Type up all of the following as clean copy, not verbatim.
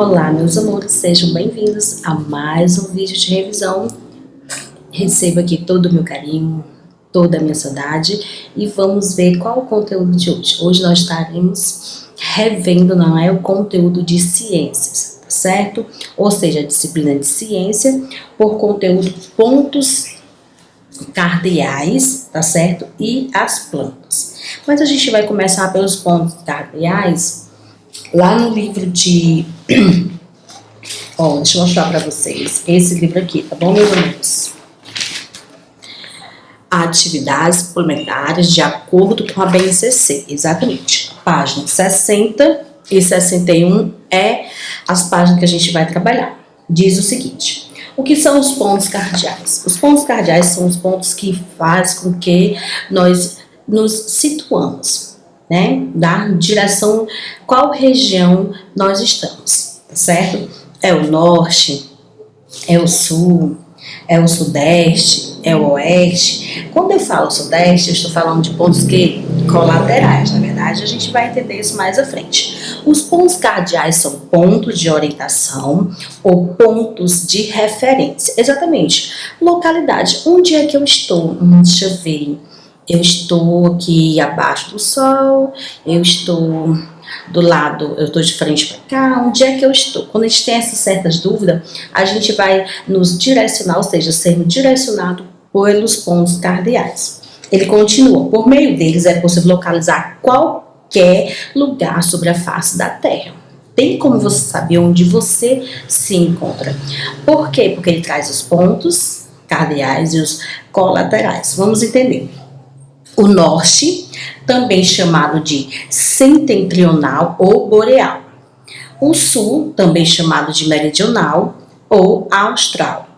Olá, meus amores, sejam bem-vindos a mais um vídeo de revisão. Receba aqui todo o meu carinho, toda a minha saudade e vamos ver qual o conteúdo de hoje. Hoje nós estaremos revendo, não é, o conteúdo de ciências, tá certo? Ou seja, a disciplina de ciência por conteúdo pontos cardeais, tá certo? E as plantas. Mas a gente vai começar pelos pontos cardeais. Lá no livro de... deixa eu mostrar para vocês esse livro aqui, tá bom, meus amigos? Atividades complementares de acordo com a BNCC, exatamente. Página 60 e 61 é as páginas que a gente vai trabalhar. Diz o seguinte: o que são os pontos cardeais? Os pontos cardeais são os pontos que fazem com que nós nos situamos, né, da direção, qual região nós estamos, tá certo? É o norte, é o sul, é o sudeste, é o oeste. Quando eu falo sudeste, eu estou falando de pontos que colaterais, na verdade, a gente vai entender isso mais à frente. Os pontos cardeais são pontos de orientação ou pontos de referência. Exatamente. Localidade, onde é que eu estou? Deixa eu ver. Eu estou aqui abaixo do sol, eu estou do lado, eu estou de frente para cá, onde é que eu estou? Quando a gente tem essas certas dúvidas, a gente vai nos direcionar, ou seja, sendo direcionado pelos pontos cardeais. Ele continua, por meio deles é possível localizar qualquer lugar sobre a face da Terra. Tem como você saber onde você se encontra. Por quê? Porque ele traz os pontos cardeais e os colaterais. Vamos entender. O norte, também chamado de setentrional ou boreal. O sul, também chamado de meridional ou austral.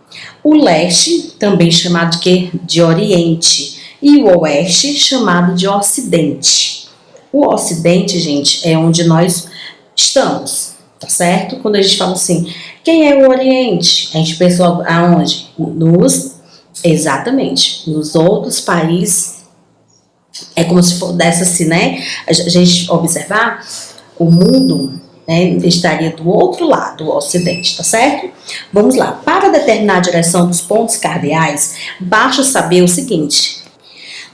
O leste, também chamado de oriente. E o oeste, chamado de ocidente. O ocidente, gente, é onde nós estamos, tá certo? Quando a gente fala assim, quem é o oriente? A gente pensa logo aonde? Exatamente, nos outros países. É como se pudesse assim, né? A gente observar, o mundo, né, estaria do outro lado, o ocidente, tá certo? Vamos lá. Para determinar a direção dos pontos cardeais, basta saber o seguinte.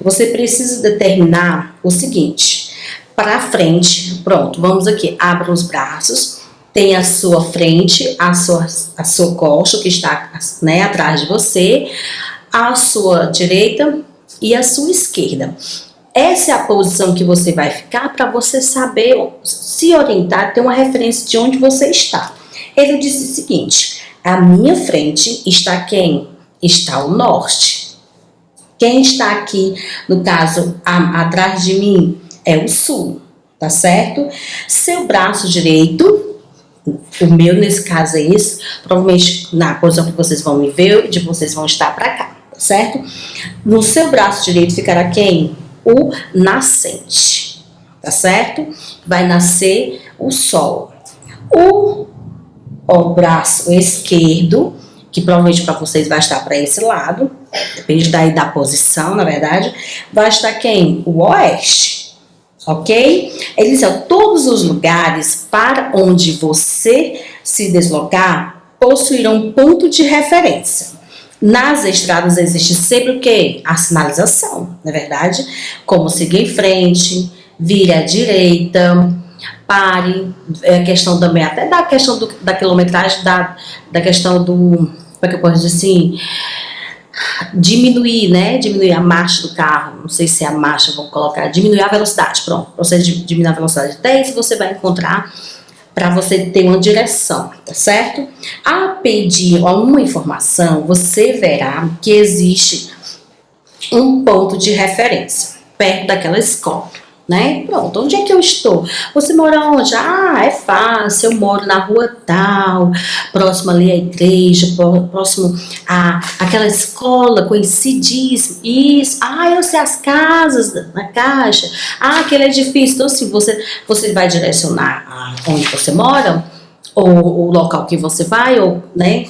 Você precisa determinar o seguinte. Para frente, pronto, vamos aqui. Abra os braços. Tem a sua frente, a sua coxa, que está, né, atrás de você, a sua direita e a sua esquerda. Essa é a posição que você vai ficar para você saber se orientar, ter uma referência de onde você está. Ele disse o seguinte: à minha frente está quem? Está o norte. Quem está aqui, no caso, atrás de mim, é o sul, tá certo? Seu braço direito, o meu nesse caso é esse, provavelmente na posição que vocês vão me ver, de vocês vão estar para cá, tá certo? No seu braço direito ficará quem? O nascente, tá certo? Vai nascer o sol. O braço esquerdo, que provavelmente para vocês vai estar para esse lado, depende daí da posição, na verdade, vai estar quem? O oeste, ok? Eles são todos os lugares para onde você se deslocar possuirão um ponto de referência. Nas estradas existe sempre o quê? A sinalização, não é verdade? Como seguir em frente, vire à direita, pare. É a questão também, até da questão da quilometragem, da questão do, como é que eu posso dizer assim, diminuir, né? Diminuir a marcha do carro, não sei se é a marcha, vou colocar, diminuir a velocidade, pronto. Para você diminuir a velocidade de 10, você vai encontrar para você ter uma direção, tá certo? Ao pedir uma informação, você verá que existe um ponto de referência perto daquela escola, né? Pronto, onde é que eu estou? Você mora onde? Ah, é fácil, eu moro na rua tal, próximo ali à igreja, próximo àquela escola conhecidíssima. Isso, eu sei as casas na caixa, aquele edifício. Então, assim, você vai direcionar onde você mora, ou o local que você vai, ou, né,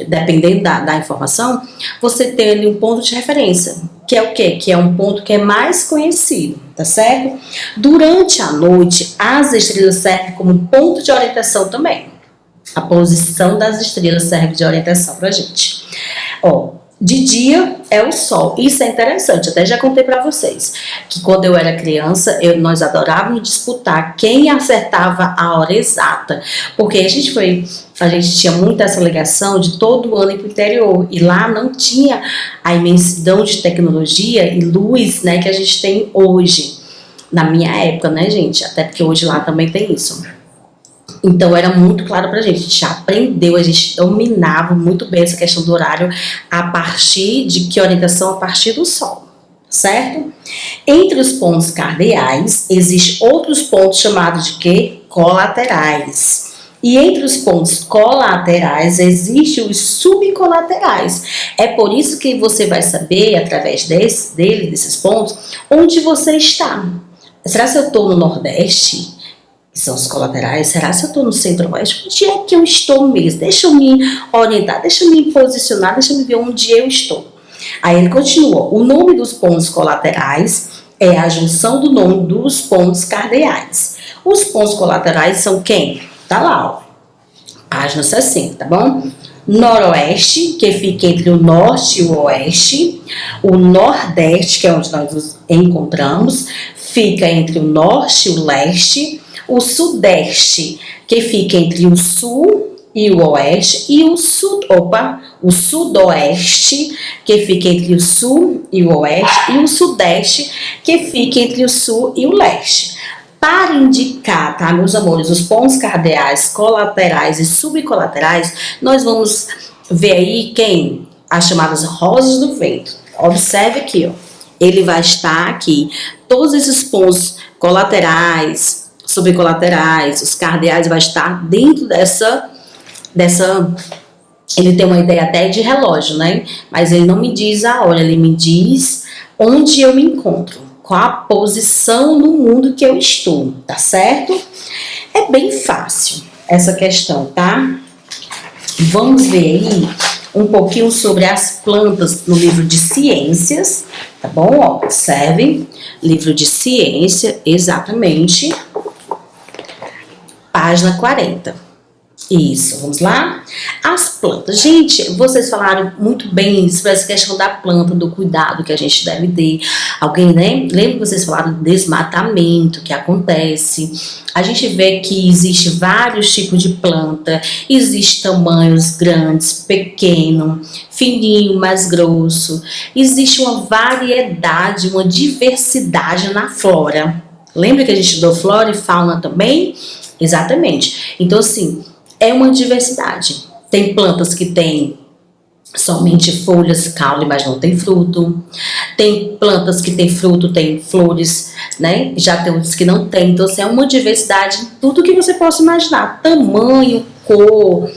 dependendo da informação, você tem ali um ponto de referência, que é o quê? Que é um ponto que é mais conhecido, tá certo? Durante a noite, as estrelas servem como ponto de orientação também. A posição das estrelas serve de orientação pra gente. Ó, de dia é o sol. Isso é interessante, até já contei pra vocês que quando eu era criança, nós adorávamos disputar quem acertava a hora exata, porque a gente tinha muito essa ligação de todo ano ir pro interior, e lá não tinha a imensidão de tecnologia e luz, né, que a gente tem hoje. Na minha época, né, gente? Até porque hoje lá também tem isso. Então era muito claro pra gente, a gente aprendeu, a gente dominava muito bem essa questão do horário a partir de que orientação? A partir do sol, certo? Entre os pontos cardeais, existem outros pontos chamados de quê? Colaterais. E entre os pontos colaterais, existem os subcolaterais. É por isso que você vai saber, através desses pontos, onde você está. Será que eu estou no Nordeste? Que são os colaterais. Será que eu estou no centro-oeste? Onde é que eu estou mesmo? Deixa eu me orientar, deixa eu me posicionar, deixa eu ver onde eu estou. Aí ele continua. O nome dos pontos colaterais é a junção do nome dos pontos cardeais. Os pontos colaterais são quem? Tá lá, ó. Página 60, tá bom? Noroeste, que fica entre o norte e o oeste. O nordeste, que é onde nós nos encontramos, fica entre o norte e o leste. O sudeste, que fica entre o sul e o oeste, e o sudoeste, que fica entre o sul e o oeste, e o sudeste, que fica entre o sul e o leste. Para indicar, tá, meus amores, os pontos cardeais, colaterais e subcolaterais, nós vamos ver aí quem? As chamadas rosas do vento. Observe aqui, ó. Ele vai estar aqui. Todos esses pontos colaterais, subcolaterais, os cardeais, vai estar dentro dessa. Ele tem uma ideia até de relógio, né? Mas ele não me diz a hora, ele me diz onde eu me encontro, qual a posição no mundo que eu estou, tá certo? É bem fácil essa questão, tá? Vamos ver aí um pouquinho sobre as plantas no livro de ciências, tá bom? Ó, observe, livro de ciência, exatamente. Página 40. Isso, vamos lá? As plantas. Gente, vocês falaram muito bem sobre essa questão da planta, do cuidado que a gente deve ter. Alguém, né? Lembra que vocês falaram do desmatamento que acontece? A gente vê que existe vários tipos de planta. Existem tamanhos grandes, pequeno, fininho, mais grosso. Existe uma variedade, uma diversidade na flora. Lembra que a gente estudou flora e fauna também? Exatamente. Então, assim, é uma diversidade. Tem plantas que têm somente folhas, caule, mas não tem fruto. Tem plantas que têm fruto, tem flores, né? Já tem outras que não tem. Então, assim, é uma diversidade em tudo que você possa imaginar. Tamanho, cor,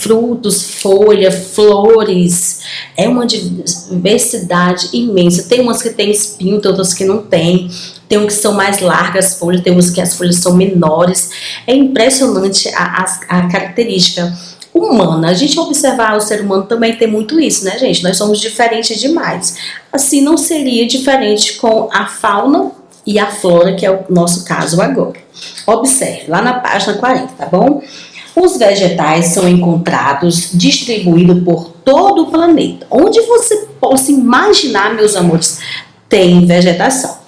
frutos, folha, flores. É uma diversidade imensa. Tem umas que tem espinho, tem outras que não tem. Tem uns que são mais largas as folhas, tem uns que as folhas são menores. É impressionante a característica humana. A gente observar o ser humano também tem muito isso, né, gente? Nós somos diferentes demais. Assim não seria diferente com a fauna e a flora, que é o nosso caso agora. Observe, lá na página 40, tá bom? Os vegetais são encontrados distribuídos por todo o planeta. Onde você possa imaginar, meus amores, tem vegetação.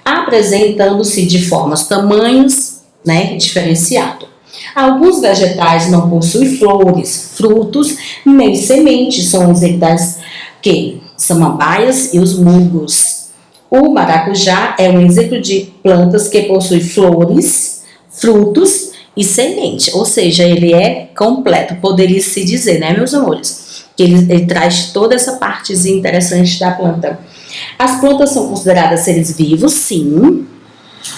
Apresentando-se de formas, tamanhos, né, diferenciado. Alguns vegetais não possuem flores, frutos, nem sementes, são os das que samambaias e os musgos. O maracujá é um exemplo de plantas que possuem flores, frutos e semente, ou seja, ele é completo, poderia se dizer, né, meus amores? Que ele traz toda essa partezinha interessante da planta. As plantas são consideradas seres vivos, sim,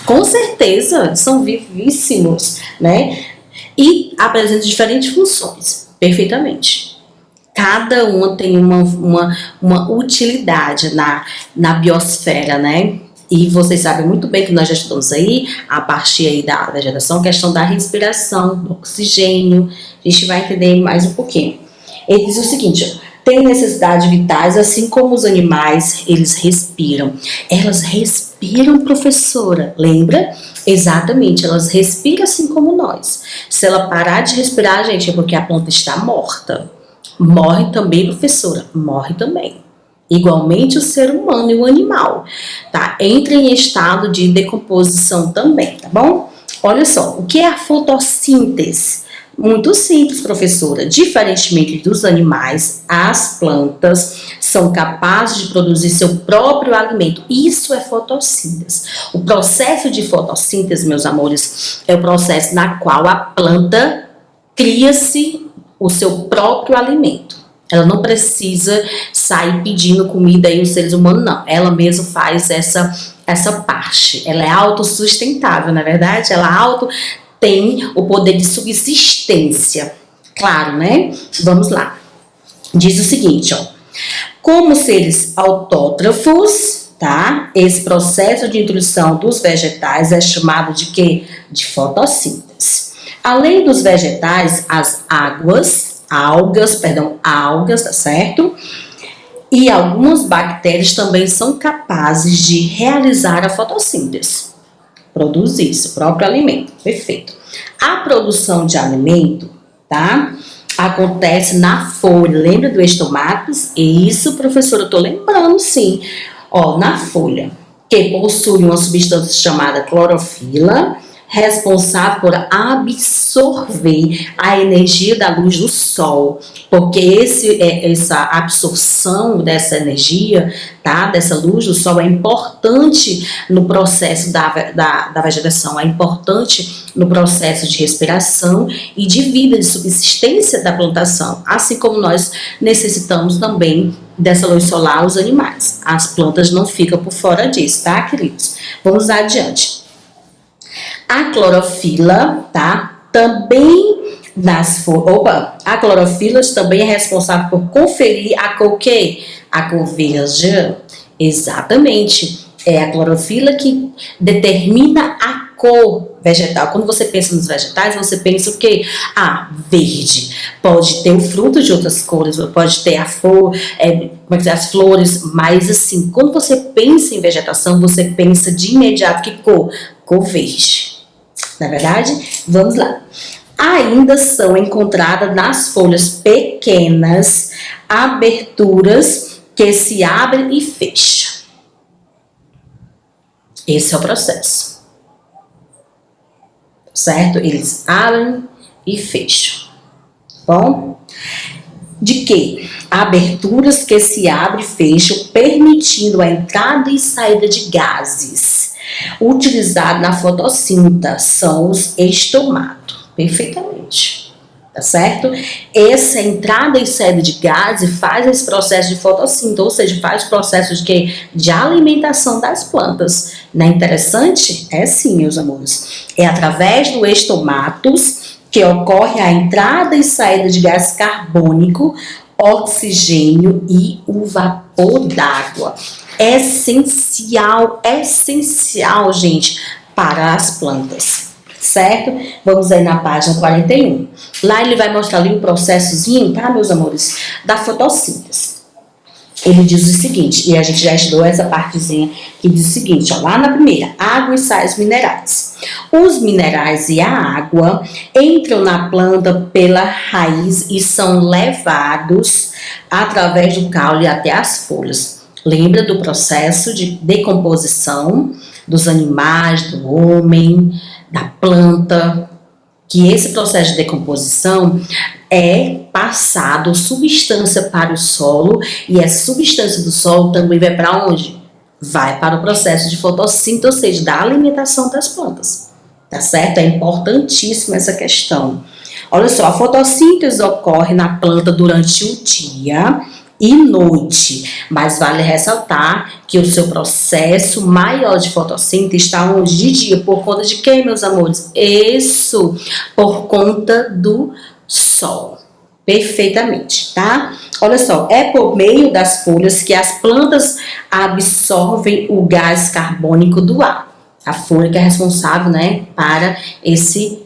com certeza, são vivíssimos, né? E apresentam diferentes funções, perfeitamente. Cada uma tem uma utilidade na biosfera, né? E vocês sabem muito bem que nós já estudamos aí, a partir aí da vegetação, a questão da respiração, do oxigênio. A gente vai entender mais um pouquinho. Ele diz o seguinte, têm necessidades vitais, assim como os animais, eles respiram. Elas respiram, professora, lembra? Exatamente, elas respiram assim como nós. Se ela parar de respirar, gente, é porque a planta está morta. Morre também, professora, morre também. Igualmente o ser humano e o animal, tá? Entra em estado de decomposição também, tá bom? Olha só, o que é a fotossíntese? Muito simples, professora. Diferentemente dos animais, as plantas são capazes de produzir seu próprio alimento. Isso é fotossíntese. O processo de fotossíntese, meus amores, é o processo na qual a planta cria-se o seu próprio alimento. Ela não precisa sair pedindo comida aí aos seres humanos, não. Ela mesma faz essa parte. Ela é autossustentável, na verdade. Ela tem o poder de subsistência. Claro, né? Vamos lá. Diz o seguinte, ó. Como seres autótrofos, tá? Esse processo de introdução dos vegetais é chamado de quê? De fotossíntese. Além dos vegetais, as algas, tá certo? E algumas bactérias também são capazes de realizar a fotossíntese, produzir seu próprio alimento, perfeito. A produção de alimento, tá? Acontece na folha, lembra do estomatos? Isso, professora, eu tô lembrando, sim. Ó, na folha, que possui uma substância chamada clorofila, responsável por absorver a energia da luz do sol, porque essa absorção dessa energia, tá, dessa luz do sol é importante no processo da vegetação, é importante no processo de respiração e de vida, de subsistência da plantação, assim como nós necessitamos também dessa luz solar os animais. As plantas não ficam por fora disso, tá, queridos? Vamos adiante. A clorofila, tá? Também a clorofila também é responsável por conferir a cor quê? A cor verde. Exatamente. É a clorofila que determina a cor vegetal. Quando você pensa nos vegetais, você pensa o quê? Ah, verde. Pode ter o fruto de outras cores, pode ter a flor, as flores, mas assim, quando você pensa em vegetação, você pensa de imediato que cor? Cor verde. Na é verdade? Vamos lá. Ainda são encontradas nas folhas pequenas aberturas que se abrem e fecham. Esse é o processo. Certo? Eles abrem e fecham. Bom? De que? Aberturas que se abrem e fecham, permitindo a entrada e saída de gases. Utilizado na fotossíntese são os estomatos. Perfeitamente. Tá certo? Essa entrada e saída de gases faz esse processo de fotossíntese, ou seja, faz o processo de quê? De alimentação das plantas. Não é interessante? É sim, meus amores. É através do estomatos que ocorre a entrada e saída de gás carbônico, oxigênio e o vapor d'água. Essencial, gente, para as plantas, certo? Vamos aí na página 41. Lá ele vai mostrar ali um processozinho, tá, meus amores, da fotossíntese. Ele diz o seguinte, e a gente já estudou essa partezinha, que diz o seguinte, ó, lá na primeira, água e sais minerais. Os minerais e a água entram na planta pela raiz e são levados através do caule até as folhas. Lembra do processo de decomposição dos animais, do homem, da planta, que esse processo de decomposição é passado substância para o solo e essa substância do solo também vai para onde? Vai para o processo de fotossíntese, ou seja, da alimentação das plantas. Tá certo? É importantíssima essa questão. Olha só, a fotossíntese ocorre na planta durante o dia e noite, mas vale ressaltar que o seu processo maior de fotossíntese está onde? De dia, por conta de quê, meus amores? Isso, por conta do sol. Perfeitamente, tá? Olha só, é por meio das folhas que as plantas absorvem o gás carbônico do ar. A folha que é responsável, né, para esse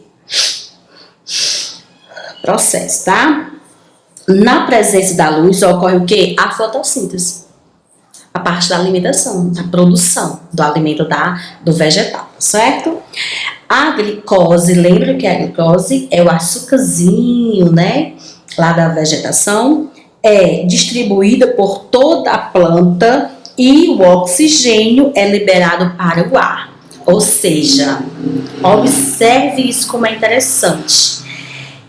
processo, tá? Na presença da luz ocorre o quê? A fotossíntese. A parte da alimentação, da produção do alimento do vegetal, certo? A glicose, lembra que a glicose é o açúcarzinho, né? Lá da vegetação, é distribuída por toda a planta e o oxigênio é liberado para o ar. Ou seja, observe isso como é interessante.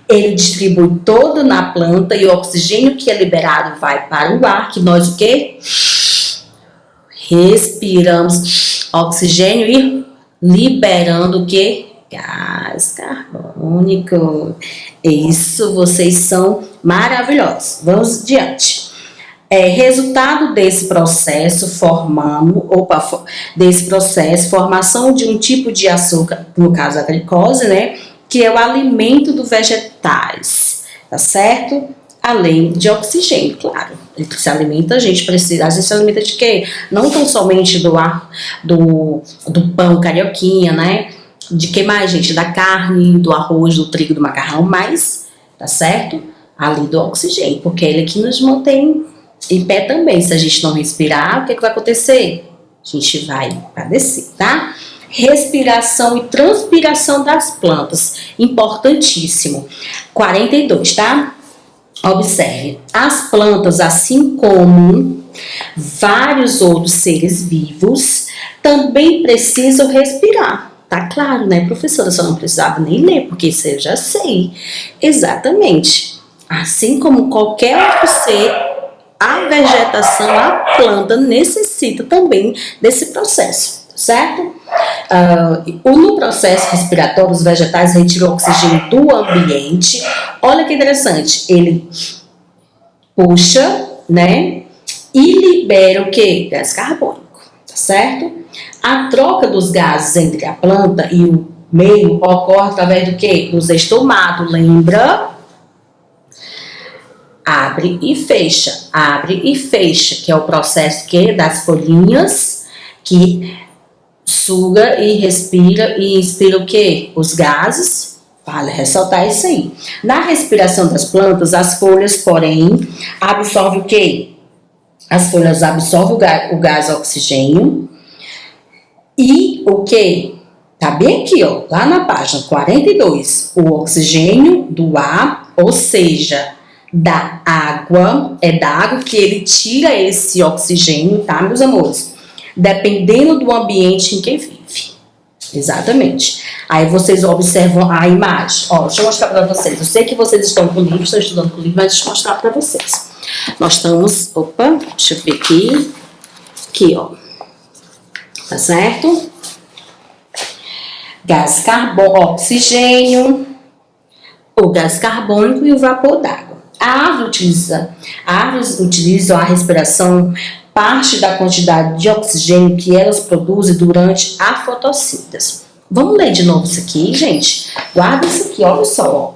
Ele distribui todo na planta e o oxigênio que é liberado vai para o ar, que nós o quê? Respiramos oxigênio e liberando o quê? Gás carbônico. Isso, vocês são maravilhosos. Vamos adiante. Resultado desse processo, formação de um tipo de açúcar, no caso a glicose, né? Que é o alimento dos vegetais, tá certo? Além de oxigênio, claro. Ele se alimenta, a gente precisa, às vezes se alimenta de quê? Não tão somente do pão carioquinha, né? De que mais, gente? Da carne, do arroz, do trigo, do macarrão, mas, tá certo? Ali do oxigênio, porque ele aqui nos mantém em pé também. Se a gente não respirar, o que vai acontecer? A gente vai padecer, tá? Respiração e transpiração das plantas, importantíssimo. 42, tá? Observe, as plantas, assim como vários outros seres vivos, também precisam respirar. Tá claro, né, professora? Só não precisava nem ler, porque isso eu já sei. Exatamente. Assim como qualquer outro ser, a vegetação, a planta necessita também desse processo, certo? No processo respiratório, os vegetais retiram o oxigênio do ambiente. Olha que interessante, ele puxa, né, e libera o que? Gás carbônico, tá certo? A troca dos gases entre a planta e o meio ocorre através do que? Dos estomatos, lembra? Abre e fecha, que é o processo que das folhinhas que suga e respira e inspira o que? Os gases. Vale ressaltar isso aí. Na respiração das plantas, as folhas, porém, absorvem o que? As folhas absorvem o gás oxigênio e o que? Tá bem aqui, ó, lá na página 42. O oxigênio do ar, ou seja, da água, é da água que ele tira esse oxigênio, tá, meus amores? Dependendo do ambiente em que vive. Exatamente. Aí vocês observam a imagem. Ó, deixa eu mostrar para vocês. Eu sei que vocês estão com o livro, estão estudando com o livro, mas deixa eu mostrar para vocês. Nós estamos, opa, deixa eu ver aqui. Aqui, ó. Tá certo? Gás carbônico, oxigênio, o gás carbônico e o vapor d'água. Árvores utilizam a respiração parte da quantidade de oxigênio que elas produzem durante a fotossíntese. Vamos ler de novo isso aqui, gente? Guarda isso aqui, olha só. Ó.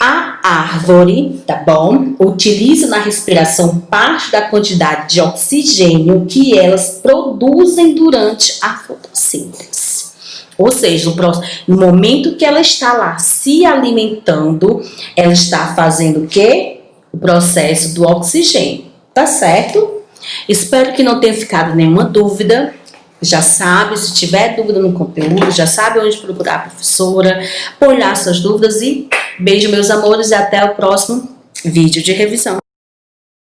A árvore, tá bom? Utiliza na respiração parte da quantidade de oxigênio que elas produzem durante a fotossíntese. Ou seja, no momento que ela está lá se alimentando, ela está fazendo o quê? O processo do oxigênio, tá certo? Espero que não tenha ficado nenhuma dúvida. Já sabe, se tiver dúvida no conteúdo, já sabe onde procurar a professora, põe lá suas dúvidas e beijo, meus amores, e até o próximo vídeo de revisão.